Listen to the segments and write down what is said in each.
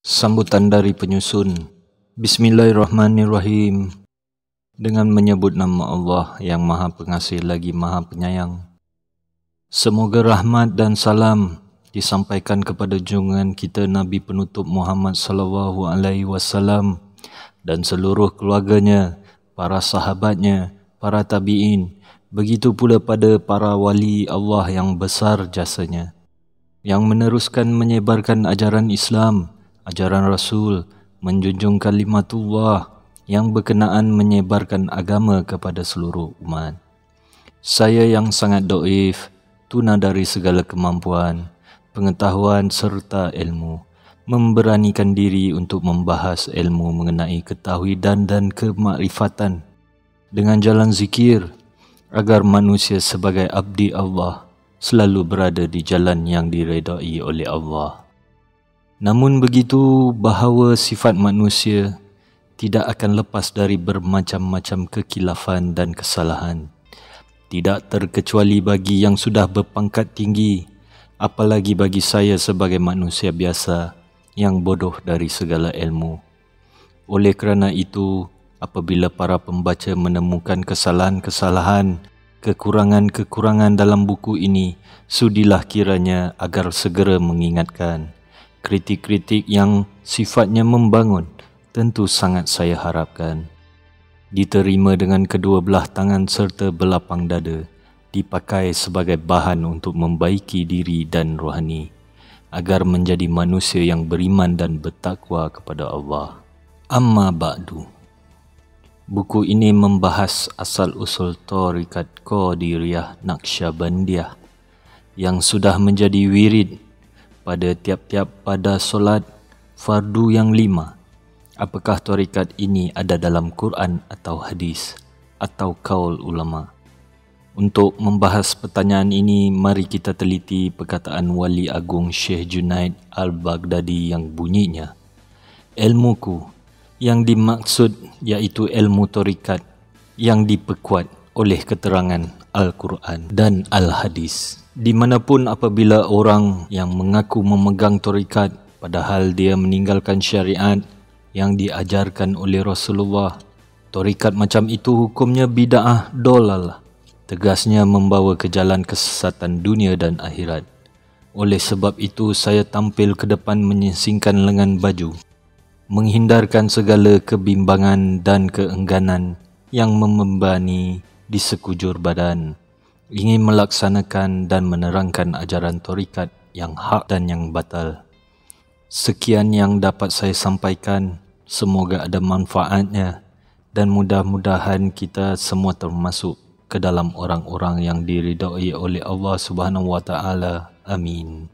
Sambutan dari penyusun. Bismillahirrahmanirrahim. Dengan menyebut nama Allah yang Maha Pengasih lagi Maha Penyayang. Semoga rahmat dan salam disampaikan kepada junjungan kita Nabi penutup Muhammad sallallahu alaihi wasallam dan seluruh keluarganya, para sahabatnya, para tabi'in, begitu pula pada para wali Allah yang besar jasanya, yang meneruskan menyebarkan ajaran Islam, ajaran Rasul, menjunjung kalimatullah, yang berkenaan menyebarkan agama kepada seluruh umat. Saya yang sangat doif, tuna dari segala kemampuan, pengetahuan serta ilmu, memberanikan diri untuk membahas ilmu mengenai ketauhidan dan kemakrifatan dengan jalan zikir, agar manusia sebagai abdi Allah selalu berada di jalan yang diredai oleh Allah. Namun begitu, bahawa sifat manusia tidak akan lepas dari bermacam-macam kekilafan dan kesalahan, tidak terkecuali bagi yang sudah berpangkat tinggi, apalagi bagi saya sebagai manusia biasa yang bodoh dari segala ilmu. Oleh kerana itu, apabila para pembaca menemukan kesalahan-kesalahan, kekurangan-kekurangan dalam buku ini, sudilah kiranya agar segera mengingatkan. Kritik-kritik yang sifatnya membangun tentu sangat saya harapkan diterima dengan kedua belah tangan serta belapang dada, dipakai sebagai bahan untuk membaiki diri dan rohani, agar menjadi manusia yang beriman dan bertakwa kepada Allah. Amma ba'du. Buku ini membahas asal-usul Tarikat Qadiriyah Naqsyabandiyah yang sudah menjadi wirid pada tiap-tiap pada solat fardu yang 5. Apakah tarikat ini ada dalam Quran atau hadis atau kaul ulama? Untuk membahas pertanyaan ini, mari kita teliti perkataan Wali Agung Syekh Junaid Al-Baghdadi yang bunyinya, ilmuku yang dimaksud iaitu ilmu tarikat yang diperkuat oleh keterangan Al-Quran dan Al-Hadis. Di manapun apabila orang yang mengaku memegang tarikat padahal dia meninggalkan syariat yang diajarkan oleh Rasulullah, tarikat macam itu hukumnya bid'ah dolalah, tegasnya membawa ke jalan kesesatan dunia dan akhirat. Oleh sebab itu saya tampil ke depan menyingkingkan lengan baju, menghindarkan segala kebimbangan dan keengganan yang membebani di sekujur badan, ingin melaksanakan dan menerangkan ajaran tarikat yang hak dan yang batal. Sekian yang dapat saya sampaikan, semoga ada manfaatnya dan mudah-mudahan kita semua termasuk ke dalam orang-orang yang diridai oleh Allah Subhanahu wa taala. Amin.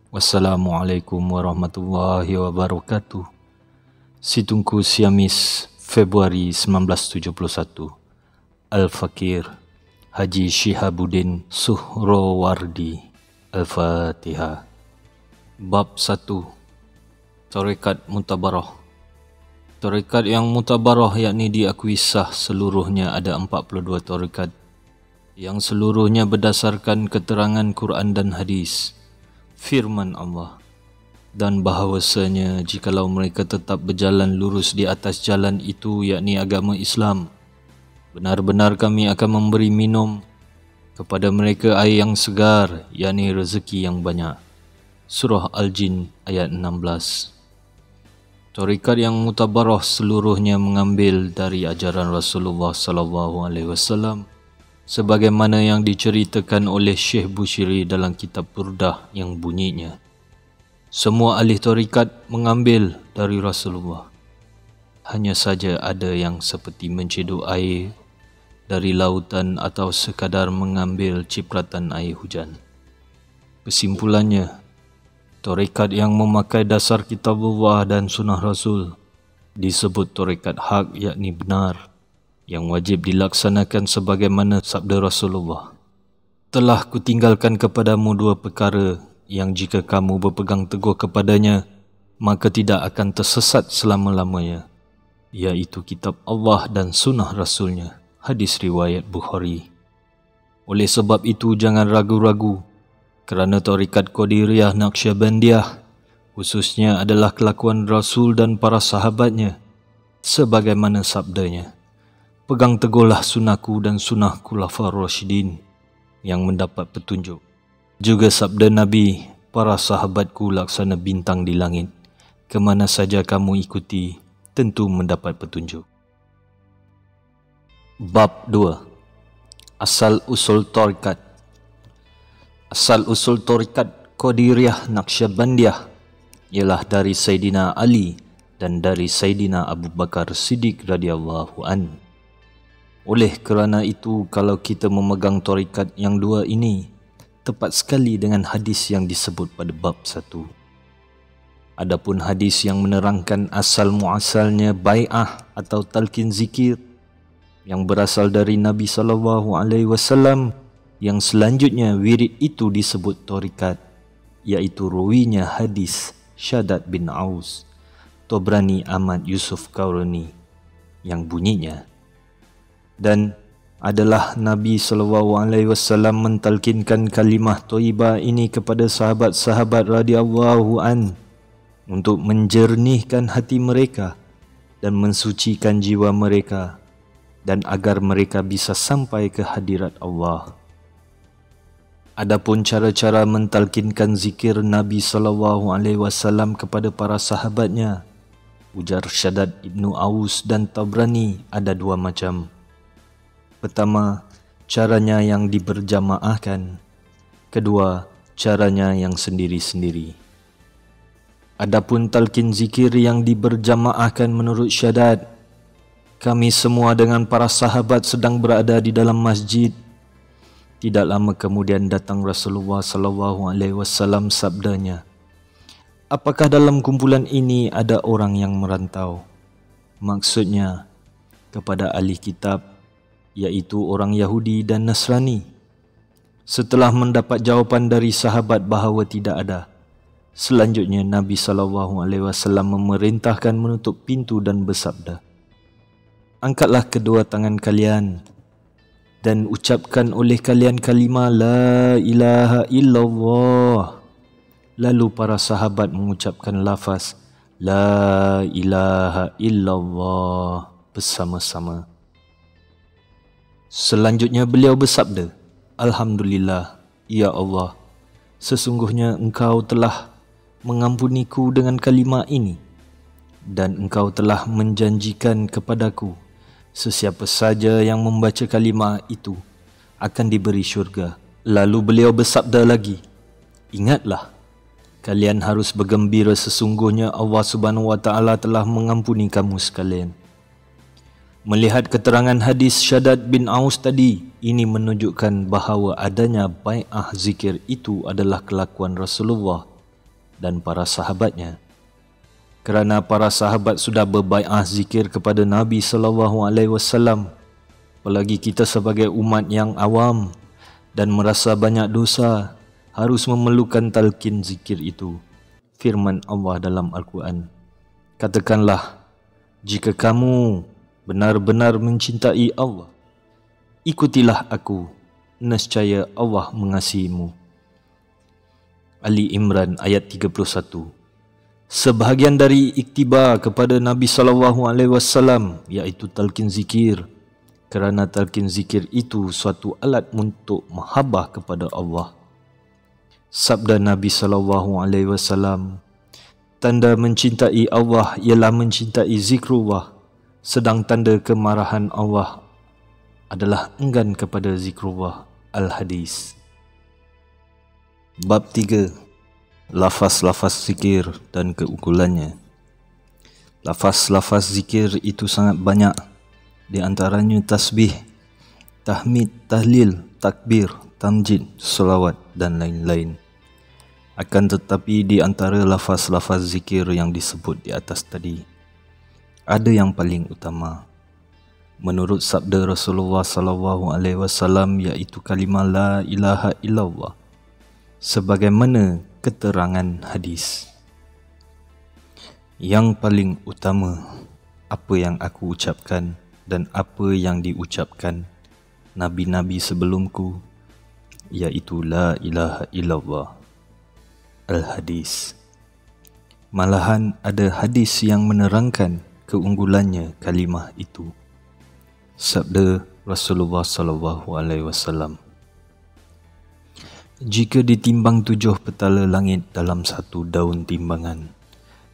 Wassalamualaikum warahmatullahi wabarakatuh. Situngku Siamis, Februari 1971. Al-Fakir Haji Shihabuddin Suhrawardi. Al-Fatihah. Bab 1. Tarikat Mutabarah. Tarikat yang mutabarah yakni diakui sah seluruhnya ada 42 tarikat yang seluruhnya berdasarkan keterangan Quran dan hadis, firman Allah, dan bahawasanya jikalau mereka tetap berjalan lurus di atas jalan itu yakni agama Islam, benar-benar kami akan memberi minum kepada mereka air yang segar, yakni rezeki yang banyak. Surah Al-Jin ayat 16. Tarikat yang mutabarah seluruhnya mengambil dari ajaran Rasulullah sallallahu alaihi wasallam sebagaimana yang diceritakan oleh Syekh Bushiri dalam kitab Burdah yang bunyinya, semua ahli tarikat mengambil dari Rasulullah. Hanya saja ada yang seperti mencedok air dari lautan atau sekadar mengambil cipratan air hujan. Kesimpulannya, tarikat yang memakai dasar kitabullah dan sunnah Rasul disebut tarikat hak yakni benar, yang wajib dilaksanakan sebagaimana sabda Rasulullah. Telah kutinggalkan kepadamu 2 perkara yang jika kamu berpegang teguh kepadanya, maka tidak akan tersesat selama-lamanya, iaitu kitab Allah dan sunnah Rasulnya. Hadis riwayat Bukhari. Oleh sebab itu jangan ragu-ragu, kerana tarikat Qadiriyah Naqsyabandiyah khususnya adalah kelakuan Rasul dan para sahabatnya, sebagaimana sabdanya, pegang teguhlah sunnahku dan sunnah khulafar rasyidin yang mendapat petunjuk. Juga sabda Nabi, para sahabatku laksana bintang di langit, kemana saja kamu ikuti, tentu mendapat petunjuk. Bab 2. Asal-usul Tarikat. Asal-usul Tarikat Qadiriyah Naqsyabandiyah ialah dari Sayyidina Ali dan dari Sayyidina Abu Bakar Siddiq radhiyallahu an. Oleh kerana itu, kalau kita memegang tarikat yang dua ini, tepat sekali dengan hadis yang disebut pada bab 1. Adapun hadis yang menerangkan asal muasalnya bai'ah atau talqin zikir yang berasal dari Nabi SAW, yang selanjutnya wirid itu disebut tarikat, iaitu rawinya hadis Shaddad bin Aus, Tabrani Ahmad Yusuf Kaurani, yang bunyinya, dan adalah Nabi SAW mentalkinkan kalimah thayyibah ini kepada sahabat-sahabat radhiyallahu an untuk menjernihkan hati mereka dan mensucikan jiwa mereka, dan agar mereka bisa sampai ke hadirat Allah. Adapun cara-cara mentalkinkan zikir Nabi SAW kepada para sahabatnya, ujar Shaddad Ibnu Aus dan Tabrani, ada dua macam. Pertama, caranya yang diberjamaahkan. Kedua, caranya yang sendiri-sendiri. Adapun talqin zikir yang diberjamaahkan menurut Shaddad, kami semua dengan para sahabat sedang berada di dalam masjid. Tidak lama kemudian datang Rasulullah SAW, sabdanya, apakah dalam kumpulan ini ada orang yang merantau? Maksudnya kepada ahli kitab, iaitu orang Yahudi dan Nasrani. Setelah mendapat jawapan dari sahabat bahawa tidak ada, selanjutnya Nabi SAW memerintahkan menutup pintu dan bersabda, angkatlah kedua tangan kalian dan ucapkan oleh kalian kalimah La ilaha illallah. Lalu para sahabat mengucapkan lafaz La ilaha illallah bersama-sama. Selanjutnya beliau bersabda, Alhamdulillah, ya Allah, sesungguhnya Engkau telah mengampuniku dengan kalimah ini, dan Engkau telah menjanjikan kepadaku, sesiapa saja yang membaca kalimah itu akan diberi syurga. Lalu beliau bersabda lagi, ingatlah, kalian harus bergembira, sesungguhnya Allah Subhanahu wa taala telah mengampuni kamu sekalian. Melihat keterangan hadis Shaddad bin Aus tadi, ini menunjukkan bahawa adanya bai'ah zikir itu adalah kelakuan Rasulullah dan para sahabatnya. Kerana para sahabat sudah berbai'ah zikir kepada Nabi SAW, apalagi kita sebagai umat yang awam dan merasa banyak dosa, harus memerlukan talqin zikir itu. Firman Allah dalam Al-Quran, katakanlah, jika kamu benar-benar mencintai Allah, ikutilah aku, nescaya Allah mengasihimu. Ali Imran ayat 31. Sebahagian dari iktibar kepada Nabi SAW, iaitu talqin zikir, kerana talqin zikir itu suatu alat untuk mahabbah kepada Allah. Sabda Nabi SAW, tanda mencintai Allah ialah mencintai zikrullah, sedang tanda kemarahan Allah adalah enggan kepada zikrullah. Al-Hadis. Bab 3. Lafaz-lafaz zikir dan keukulannya. Lafaz-lafaz zikir itu sangat banyak, di antaranya tasbih, tahmid, tahlil, takbir, tamjid, selawat dan lain-lain. Akan tetapi di antara lafaz-lafaz zikir yang disebut di atas tadi, ada yang paling utama menurut sabda Rasulullah SAW, iaitu kalimah La ilaha illallah, sebagaimana keterangan hadis. Yang paling utama, apa yang aku ucapkan dan apa yang diucapkan Nabi-Nabi sebelumku, iaitu La ilaha illallah. Al-Hadis. Malahan ada hadis yang menerangkan keunggulannya kalimah itu. Sabda Rasulullah SAW, jika ditimbang 7 petala langit dalam satu daun timbangan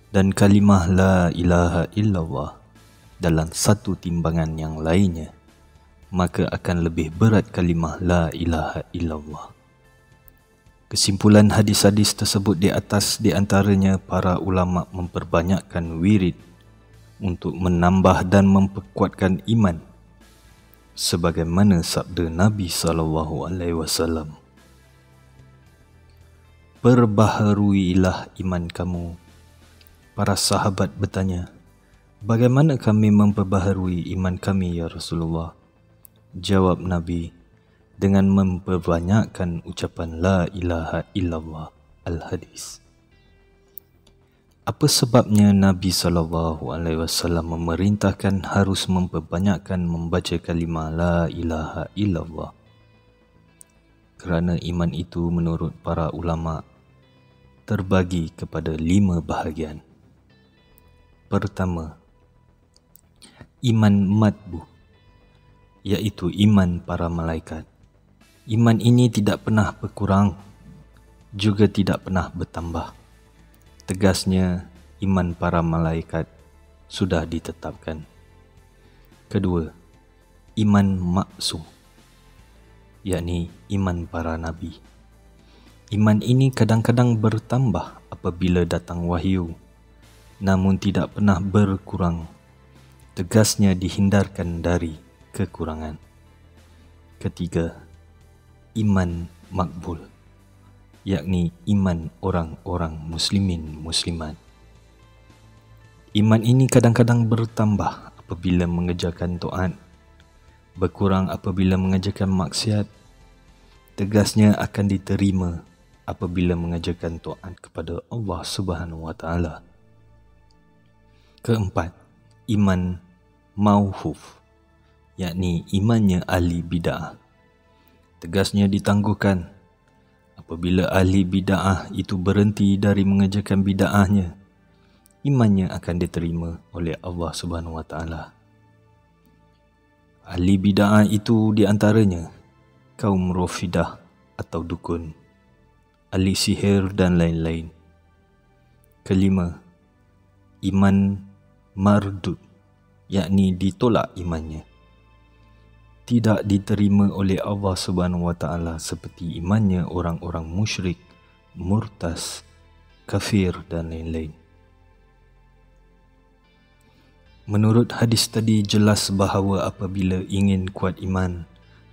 dan kalimah la ilaha illallah dalam satu timbangan yang lainnya, maka akan lebih berat kalimah la ilaha illallah. Kesimpulan hadis-hadis tersebut di atas, di antaranya para ulama memperbanyakkan wirid untuk menambah dan memperkuatkan iman, sebagaimana sabda Nabi SAW, perbaharuilah iman kamu. Para sahabat bertanya, bagaimana kami memperbaharui iman kami ya Rasulullah? Jawab Nabi, dengan memperbanyakkan ucapan la ilaha illallah. Al-Hadis. Apa sebabnya Nabi SAW memerintahkan harus memperbanyakkan membaca kalimah la ilaha illallah? Kerana iman itu menurut para ulama terbagi kepada 5 bahagian. Pertama, iman matbuh, iaitu iman para malaikat. Iman ini tidak pernah berkurang, juga tidak pernah bertambah. Tegasnya, iman para malaikat sudah ditetapkan. Kedua, iman maksum, yakni iman para nabi. Iman ini kadang-kadang bertambah apabila datang wahyu, namun tidak pernah berkurang. Tegasnya dihindarkan dari kekurangan. Ketiga, iman makbul, yakni iman orang-orang muslimin muslimat. Iman ini kadang-kadang bertambah apabila mengerjakan taat, berkurang apabila mengerjakan maksiat. Tegasnya akan diterima apabila mengerjakan taat kepada Allah Subhanahu wa taala. Keempat, iman mauhuf, yakni imannya ahli bid'ah. Tegasnya ditangguhkan apabila ahli bid'ah itu berhenti dari mengerjakan bid'ahnya, imannya akan diterima oleh Allah Subhanahu wa taala. Ahli bid'ah itu di antaranya kaum Rafidah atau dukun, ahli sihir dan lain-lain. Kelima, iman mardud, yakni ditolak imannya, tidak diterima oleh Allah Subhanahu wa taala seperti imannya orang-orang musyrik, murtas, kafir dan lain-lain. Menurut hadis tadi jelas bahawa apabila ingin kuat iman,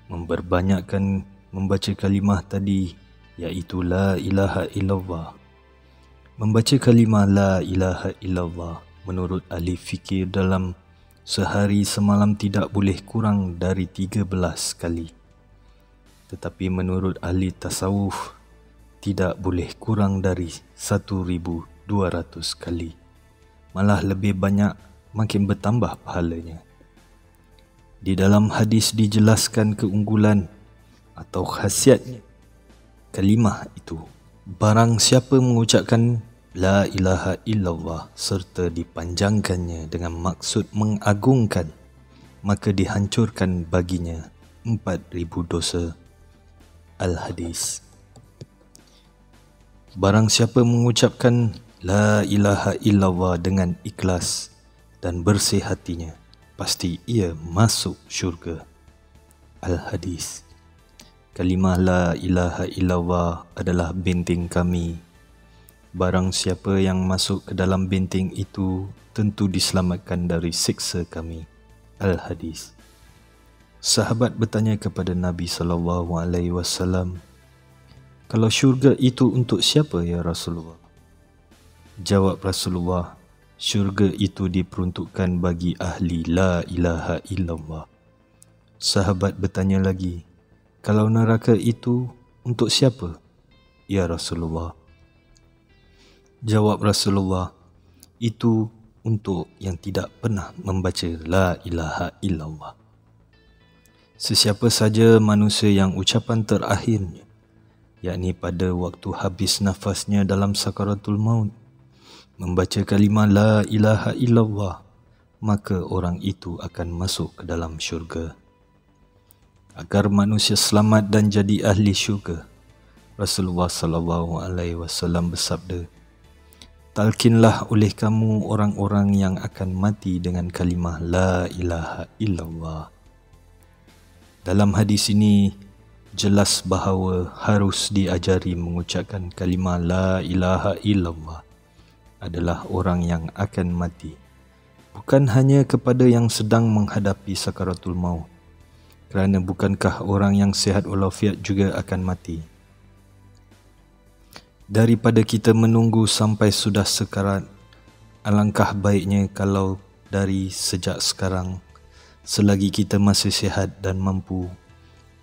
memperbanyakkan membaca kalimah tadi, iaitu la ilaha illallah. Membaca kalimah la ilaha illallah menurut ahli fikir dalam sehari semalam tidak boleh kurang dari 13 kali. Tetapi menurut ahli tasawuf, tidak boleh kurang dari 1,200 kali. Malah lebih banyak, makin bertambah pahalanya. Di dalam hadis dijelaskan keunggulan atau khasiatnya kalimah itu. Barang siapa mengucapkan la ilaha illallah serta dipanjangkannya dengan maksud mengagungkan, maka dihancurkan baginya 4,000 dosa. Al-Hadis. Barang siapa mengucapkan la ilaha illallah dengan ikhlas dan bersih hatinya, pasti ia masuk syurga. Al-Hadis. Kalimah la ilaha illallah adalah benteng kami. Barang siapa yang masuk ke dalam benteng itu tentu diselamatkan dari siksa kami. Al-Hadis. Sahabat bertanya kepada Nabi SAW, kalau syurga itu untuk siapa ya Rasulullah? Jawab Rasulullah, syurga itu diperuntukkan bagi ahli la ilaha illallah. Sahabat bertanya lagi, kalau neraka itu untuk siapa ya Rasulullah? Jawab Rasulullah, itu untuk yang tidak pernah membaca la ilaha illallah. Sesiapa saja manusia yang ucapan terakhirnya, yakni pada waktu habis nafasnya dalam sakaratul maut, membaca kalimah la ilaha illallah, maka orang itu akan masuk ke dalam syurga. Agar manusia selamat dan jadi ahli syurga, Rasulullah SAW bersabda, talkinlah oleh kamu orang-orang yang akan mati dengan kalimah la ilaha illallah. Dalam hadis ini jelas bahawa harus diajari mengucapkan kalimah la ilaha illallah adalah orang yang akan mati, bukan hanya kepada yang sedang menghadapi sakaratul maut, kerana bukankah orang yang sihat walafiat juga akan mati? Daripada kita menunggu sampai sudah sekarat, alangkah baiknya kalau dari sejak sekarang, selagi kita masih sihat dan mampu,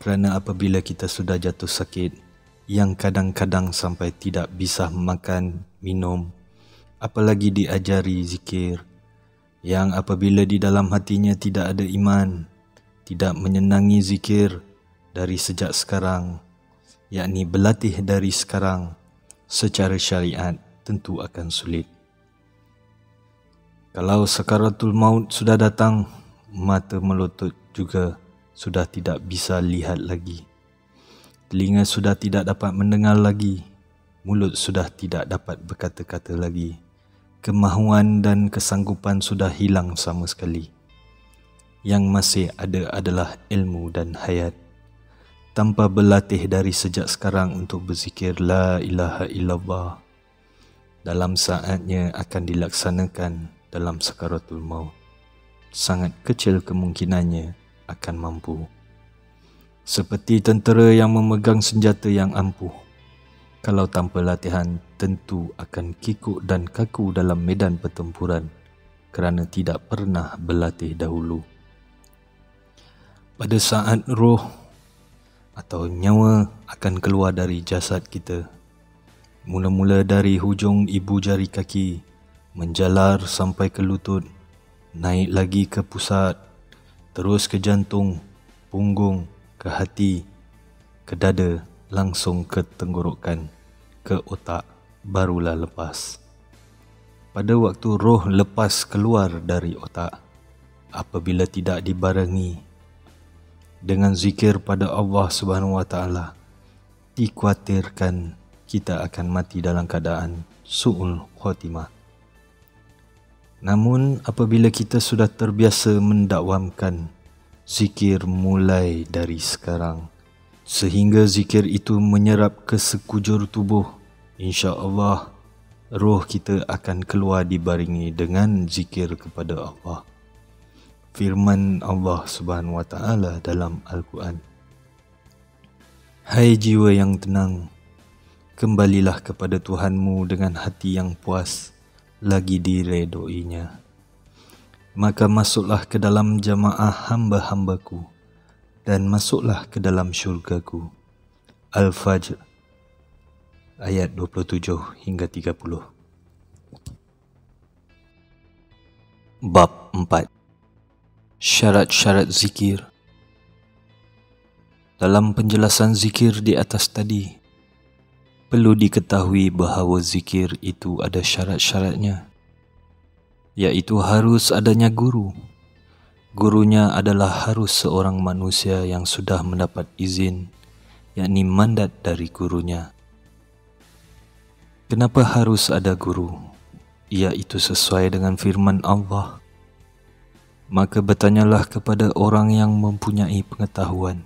kerana apabila kita sudah jatuh sakit, yang kadang-kadang sampai tidak bisa makan, minum, apalagi diajari zikir, yang apabila di dalam hatinya tidak ada iman, tidak menyenangi zikir dari sejak sekarang, yakni berlatih dari sekarang, secara syariat tentu akan sulit. Kalau sakaratul maut sudah datang, mata melotot juga sudah tidak bisa lihat lagi, telinga sudah tidak dapat mendengar lagi, mulut sudah tidak dapat berkata-kata lagi, kemahuan dan kesanggupan sudah hilang sama sekali. Yang masih ada adalah ilmu dan hayat. Tanpa berlatih dari sejak sekarang untuk berzikir la ilaha illallah, dalam saatnya akan dilaksanakan dalam sakaratul maut, sangat kecil kemungkinannya akan mampu. Seperti tentera yang memegang senjata yang ampuh, kalau tanpa latihan tentu akan kikuk dan kaku dalam medan pertempuran kerana tidak pernah berlatih dahulu. Pada saat roh atau nyawa akan keluar dari jasad kita, mula-mula dari hujung ibu jari kaki, menjalar sampai ke lutut, naik lagi ke pusat, terus ke jantung, punggung, ke hati, ke dada, langsung ke tenggorokan, ke otak, barulah lepas. Pada waktu roh lepas keluar dari otak, apabila tidak dibarengi dengan zikir pada Allah Subhanahu Wa Taala, dikhawatirkan kita akan mati dalam keadaan su'ul khatimah. Namun apabila kita sudah terbiasa mendakwamkan zikir mulai dari sekarang, sehingga zikir itu menyerap ke sekujur tubuh, insya-Allah roh kita akan keluar dibarengi dengan zikir kepada Allah. Firman Allah Subhanahu Wa Taala dalam Al-Quran, hai jiwa yang tenang, kembalilah kepada Tuhanmu dengan hati yang puas lagi diredoinya. Maka masuklah ke dalam jamaah hamba-hambaku dan masuklah ke dalam syurgaku. Al-Fajr ayat 27 hingga 30. Bab 4. Syarat-syarat zikir. Dalam penjelasan zikir di atas tadi, perlu diketahui bahawa zikir itu ada syarat-syaratnya, iaitu harus adanya guru. Gurunya adalah harus seorang manusia yang sudah mendapat izin, yakni mandat dari gurunya. Kenapa harus ada guru? Iaitu sesuai dengan firman Allah. Maka bertanyalah kepada orang yang mempunyai pengetahuan,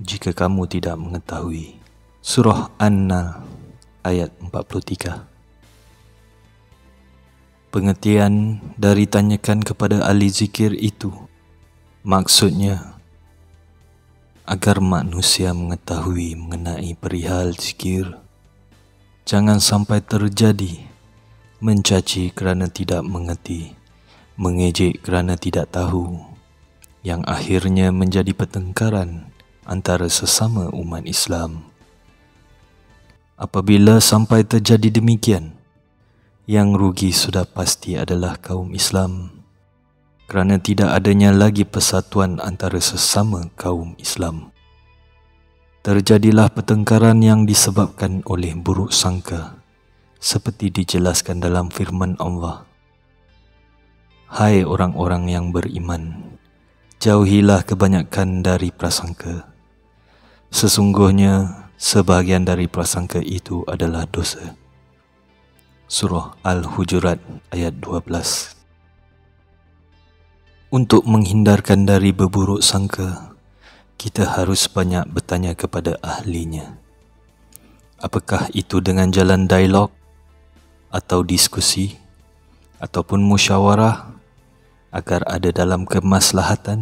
jika kamu tidak mengetahui. Surah An-Nahl ayat 43. Pengertian dari tanyakan kepada ahli zikir itu, maksudnya agar manusia mengetahui mengenai perihal zikir. Jangan sampai terjadi mencaci kerana tidak mengerti, mengejek kerana tidak tahu, yang akhirnya menjadi pertengkaran antara sesama umat Islam. Apabila sampai terjadi demikian, yang rugi sudah pasti adalah kaum Islam, kerana tidak adanya lagi persatuan antara sesama kaum Islam. Terjadilah pertengkaran yang disebabkan oleh buruk sangka, seperti dijelaskan dalam firman Allah. Hai orang-orang yang beriman, jauhilah kebanyakan dari prasangka. Sesungguhnya sebahagian dari prasangka itu adalah dosa. Surah Al-Hujurat ayat 12. Untuk menghindarkan dari berburuk sangka, kita harus banyak bertanya kepada ahlinya. Apakah itu dengan jalan dialog atau diskusi ataupun musyawarah agar ada dalam kemaslahatan?